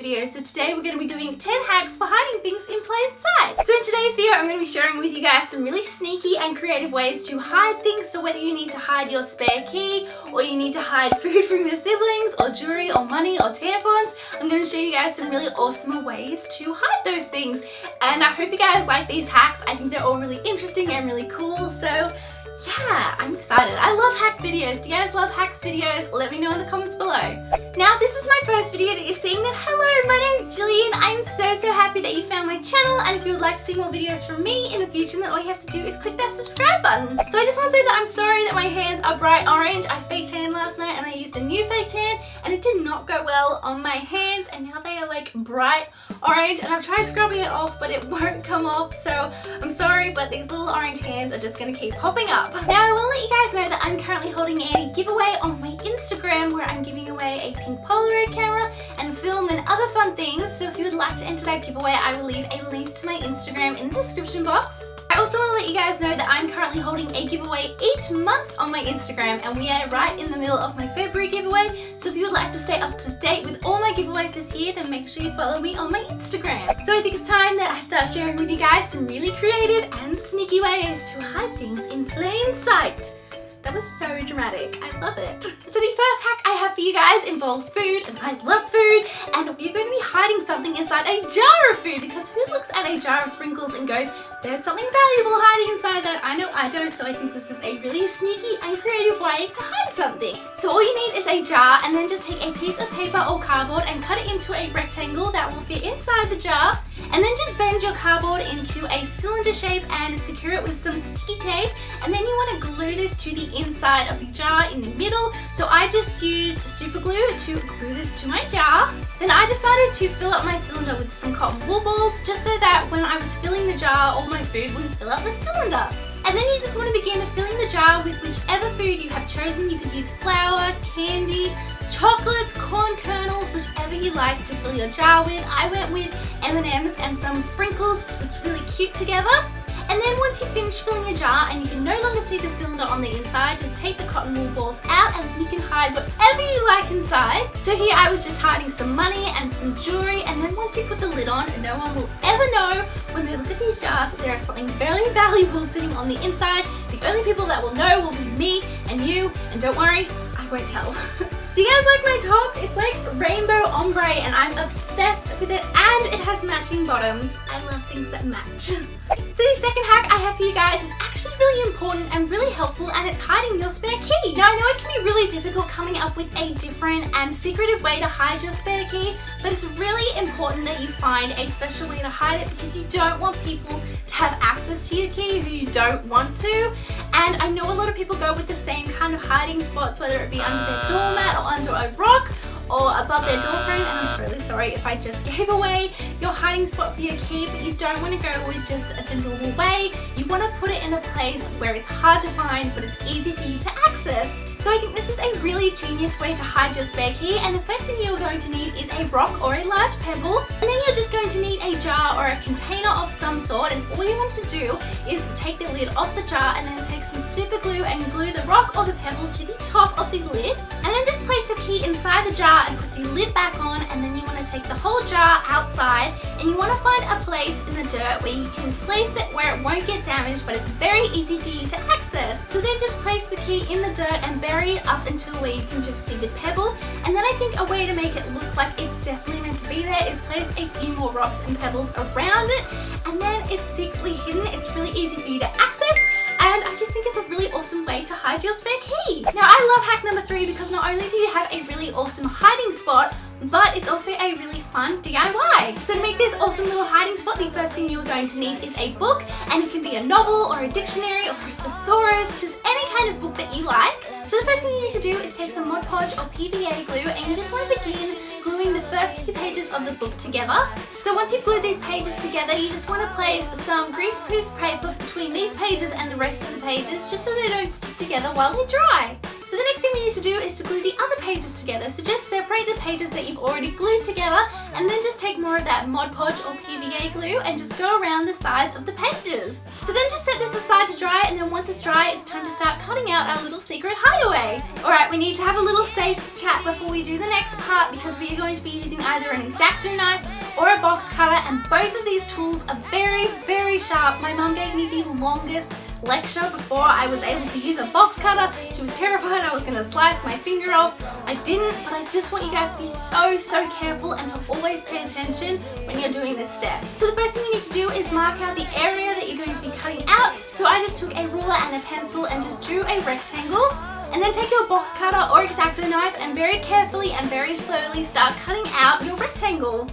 video. So today we're going to be doing 10 hacks for hiding things in plain sight. So in today's video I'm going to be sharing with you guys some really sneaky and creative ways to hide things. So whether you need to hide your spare key, or you need to hide food from your siblings, or jewelry, or money, or tampons, I'm going to show you guys some really awesome ways to hide those things. And I hope you guys like these hacks. I think they're all really interesting and really cool. So yeah, I'm excited. I love hack videos. Do you guys love hacks videos? Let me know in the comments below. Now, this is my first video that you're seeing. That hello, my name's Jillian. I'm so happy that you found my channel, and if you would like to see more videos from me in the future, then all you have to do is click that subscribe button. So I just want to say that I'm sorry that my hands are bright orange. I fake tanned last night and I used a new fake tan and it did not go well on my hands, and now they are like bright orange, and I've tried scrubbing it off but it won't come off, so I'm sorry, but these little orange hands are just going to keep popping up. Now I want to let you guys know that I'm currently holding a giveaway on my Instagram where I'm giving away a pink Polaroid camera and film and other fun things. So if you would like to enter that giveaway, I will leave a link to my Instagram in the description box. I also want to let you guys know that I'm currently holding a giveaway each month on my Instagram, and we are right in the middle of my February giveaway. So if you would like to stay up to date with all my giveaways this year, then make sure you follow me on my Instagram. So I think it's time that I start sharing with you guys some really creative and sneaky ways to hide things in plain sight. That was so dramatic. I love it. So the first hack I have for you guys involves food, and I love food, and we're going to be hiding something inside a jar of food, because who looks at a jar of sprinkles and goes, there's something valuable hiding inside that? I know I don't, so I think this is a really sneaky and creative way to hide something. So all you need is a jar, and then just take a piece of paper or cardboard and cut it into a rectangle that will fit inside the jar, and then just bend your cardboard into a cylinder shape and secure it with some sticky tape, and then you want to glue this to the inside of the jar in the middle. So I just used super glue to glue this to my jar. Then I decided to fill up my cylinder with some cotton wool balls, just so that when I was filling the jar, all my food wouldn't fill up the cylinder. And then you just want to begin filling the jar with whichever food you have chosen. You could use flour, candy, chocolates, corn kernels, whichever you like to fill your jar with. I went with M&Ms and some sprinkles, which look really cute together. And then once you finish filling your jar and you can no longer see the cylinder on the inside, just take the cotton wool balls out and you can hide whatever you like inside. So here I was just hiding some money and some jewelry, and then once you put the lid on, no one will ever know when they look at these jars that there is something very valuable sitting on the inside. The only people that will know will be me and you, and don't worry, I won't tell. Do you guys like my top? It's like rainbow ombre and I'm obsessed with it, and it has matching bottoms. I love things that match. So the second hack I have for you guys is actually really important and really helpful, and it's hiding your spare key. Now I know it can be really difficult coming up with a different and secretive way to hide your spare key, but it's really important that you find a special way to hide it, because you don't want people to have access to your key who you don't want to. And I know a lot of people go with the same kind of hiding spots, whether it be under their doormat or under a rock or above their door frame, and I'm totally sorry if I just gave away your hiding spot for your key, but you don't want to go with just the normal way. You want to put it in a place where it's hard to find but it's easy for you to access. So I think this is a really genius way to hide your spare key, and the first thing you're going to need is a rock or a large pebble, and then you're just going to need a jar or a container of some sort, and all you want to do is take the lid off the jar and then take some super glue and glue the rock or the pebble to the top of the lid, and then just place your key inside the jar and put the lid back on, and then you want to take the whole jar outside, and you want to find a place in the dirt where you can place it where it won't get damaged but it's very easy for you to access. So then just place the key in the dirt and bury it up until where you can just see the pebble, and then I think a way to make it look like it's definitely meant to be there is place a few more rocks and pebbles around it, and then it's secretly hidden. It's really easy for you to access, and I just think it's a really awesome way to hide your spare key. Now I love hack number 3 because not only do you have a really awesome hiding spot, but it's also a really fun DIY. So to make this awesome little hiding spot, the first thing you're going to need is a book, and it can be a novel or a dictionary or a thesaurus, just any kind of book that you like. So the first thing you need to do is take some Mod Podge or PVA glue, and you just want to begin gluing the first few pages of the book together. So once you've glued these pages together, you just want to place some greaseproof paper between these pages and the rest of the pages, just so they don't stick together while they dry. So the next thing we need to do is to glue the other pages together. So just separate the pages that you've already glued together and then just take more of that Mod Podge or PVA glue and just go around the sides of the pages. So then just set this aside to dry, and then once it's dry, it's time to start cutting out our little secret hideaway. Alright, we need to have a little safe chat before we do the next part because we are going to be using either an X-Acto knife or a box cutter, and both of these tools are very, very sharp. My mum gave me the longest lecture before I was able to use a box cutter. She was terrified I was going to slice my finger off. I didn't, but I just want you guys to be so careful and to always pay attention when you're doing this step. So the first thing you need to do is mark out the area that you're going to be cutting out. So I just took a ruler and a pencil and just drew a rectangle. And then take your box cutter or X-Acto knife and very carefully and very slowly start cutting out your rectangle.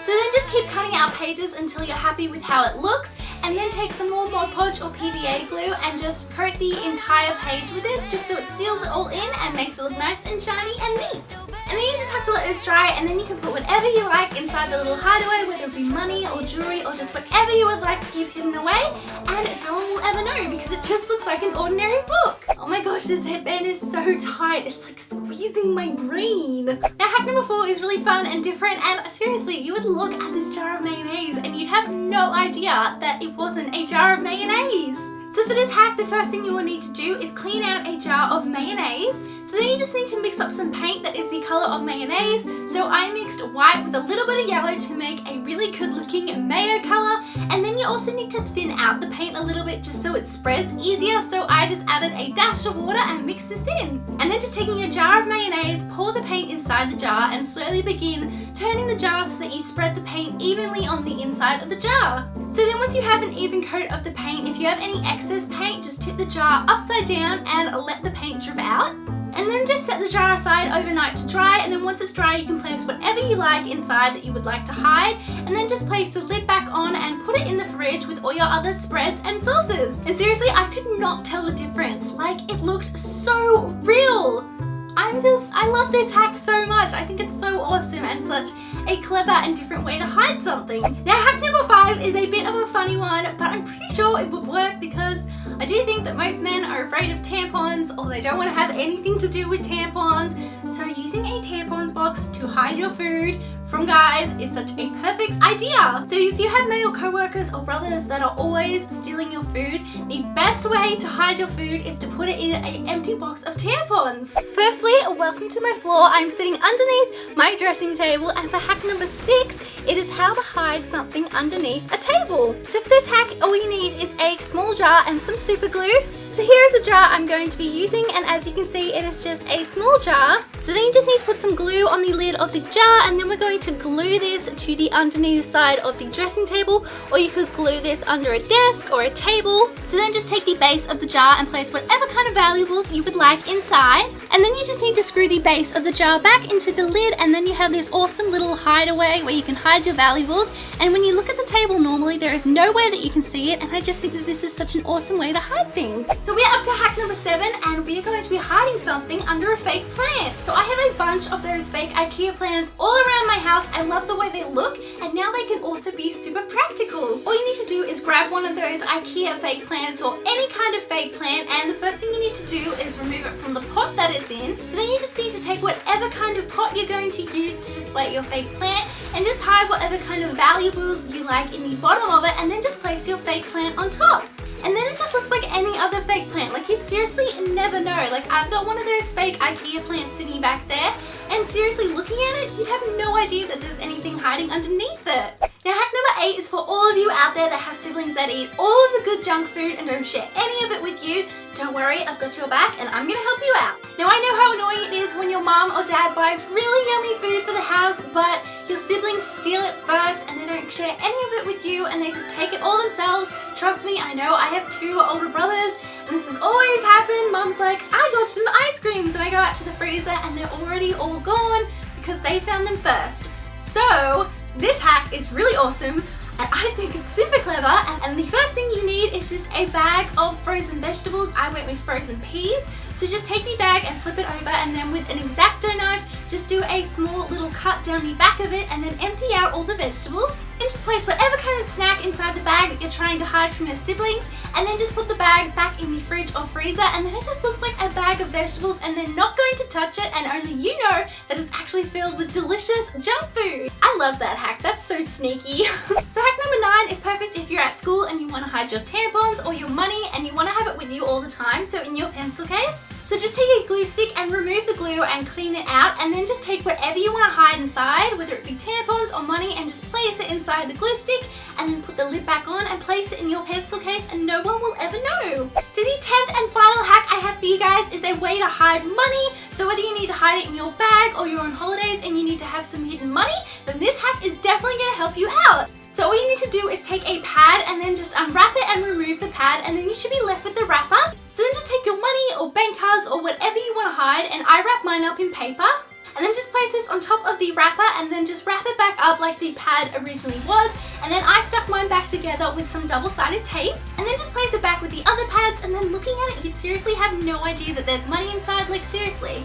So then just keep cutting out pages until you're happy with how it looks, and then take some more Mod Podge or PVA glue and just coat the entire page with this just so it seals it all in and makes it look nice and shiny and neat. And then you just have to let this dry, and then you can put whatever you like inside the little hideaway, whether it be money or jewelry or just whatever you would like to keep hidden away, and no one will ever know because it just looks like an ordinary book. Oh my gosh, this headband is so tight. It's like squeezing my brain. Now hack number 4 is really fun and different, and seriously, you would look at this jar of mayonnaise and you'd have no idea that it wasn't a jar of mayonnaise. So for this hack, the first thing you will need to do is clean out a jar of mayonnaise. So then you just need to mix up some paint that is the color of mayonnaise. So I mixed white with a little bit of yellow to make a really good looking mayo color. And then you also need to thin out the paint a little bit just so it spreads easier. So I just added a dash of water and mixed this in. And then just taking your jar of mayonnaise, pour the paint inside the jar and slowly begin turning the jar so that you spread the paint evenly on the inside of the jar. So then once you have an even coat of the paint, if you have any excess paint, just tip the jar upside down and let the paint drip out. And then just set the jar aside overnight to dry, and then once it's dry you can place whatever you like inside that you would like to hide, and then just place the lid back on and put it in the fridge with all your other spreads and sauces. And seriously, I could not tell the difference. Like, it looked so real. I love this hack so much. I think it's so awesome and such a clever and different way to hide something. Now hack number 5 is a bit of a funny one, but I'm pretty sure it would work because I do think that most men are afraid of tampons, or they don't want to have anything to do with tampons. So using a tampons box to hide your food from guys is such a perfect idea. So if you have male co-workers or brothers that are always stealing your food, the best way to hide your food is to put it in an empty box of tampons. Firstly, welcome to my floor. I'm sitting underneath my dressing table, and for hack number 6, it is how to hide something underneath a table. So for this hack, all you need is a small jar and some super glue. So here is a jar I'm going to be using, and as you can see, it is just a small jar. So then you just need to put some glue on the lid of the jar, and then we're going to glue this to the underneath side of the dressing table, or you could glue this under a desk or a table. So then just take the base of the jar and place whatever kind of valuables you would like inside, and then you just need to screw the base of the jar back into the lid, and then you have this awesome little hideaway where you can hide your valuables. And when you look at the table normally, there is no way that you can see it, and I just think that this is such an awesome way to hide things. So we're up to hack number 7, and we are going to be hiding something under a fake plant. So I have a bunch of those fake IKEA plants all around my house. I love the way they look, and now they can also be super practical. All you need to do is grab one of those IKEA fake plants or any kind of fake plant, and the first thing you need to do is remove it from the pot that it's in. So then you just need to take whatever kind of pot you're going to use to display your fake plant and just hide whatever kind of valuables you like in the bottom of it, and then just place your fake plant on top. And then it just looks like any other fake plant. Like, you'd seriously never know. Like, I've got one of those fake IKEA plants sitting back there, and seriously, looking at it, you'd have no idea that there's anything hiding underneath it. Now, hack number 8 is for all of you out there that have siblings that eat all of the good junk food and don't share any of it with you. Don't worry, I've got your back and I'm gonna help you out. Now, I know how annoying it is when your mom or dad buys really yummy food for the house, but your siblings steal it first and they don't share any of it with you, and they just take it all themselves. Trust me, I know, I have 2 older brothers, and this has always happened. Mom's like, I got some ice creams, and I go out to the freezer and they're already all gone because they found them first. So this hack is really awesome, and I think it's super clever. And the first thing you need is just a bag of frozen vegetables. I went with frozen peas. So just take the bag and flip it over, and then with an X-Acto knife, just do a small little cut down the back of it and then empty out all the vegetables. And just place whatever kind of snack inside the bag that you're trying to hide from your siblings, and then just put the bag back in the fridge or freezer, and then it just looks like a bag of vegetables and they're not going to touch it, and only you know that it's actually filled with delicious junk food. I love that hack. That's so sneaky. So hack number 9 is perfect if you're at school and you want to hide your tampons or your money and you want to have it with you all the time, so in your pencil case. So just take a glue stick and remove the glue and clean it out, and then just take whatever you want to hide inside, whether it be tampons or money, and just place it inside the glue stick, and then put the lid back on and place it in your pencil case, and no one will ever know. So the 10th and final hack I have for you guys is a way to hide money. So whether you need to hide it in your bag or you're on holidays and you need to have some hidden money, then this hack is definitely going to help you out. So all you need to do is take a pad and then just unwrap it and remove the pad, and then you should be left with the wrapper. So then just take your money or bank cards or whatever you want to hide, and I wrap mine up in paper. And then just place this on top of the wrapper and then just wrap it back up like the pad originally was. And then I stuck mine back together with some double-sided tape. And then just place it back with the other pads, and then looking at it, you'd seriously have no idea that there's money inside. Like seriously.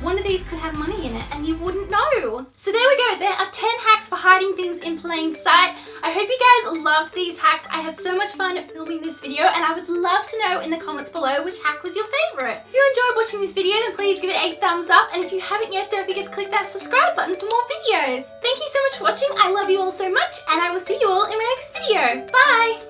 One of these could have money in it and you wouldn't know. So there we go. There are 10 hacks for hiding things in plain sight. I hope you guys loved these hacks. I had so much fun filming this video, and I would love to know in the comments below which hack was your favorite. If you enjoyed watching this video, then please give it a thumbs up, and if you haven't yet, don't forget to click that subscribe button for more videos. Thank you so much for watching. I love you all so much, and I will see you all in my next video. Bye!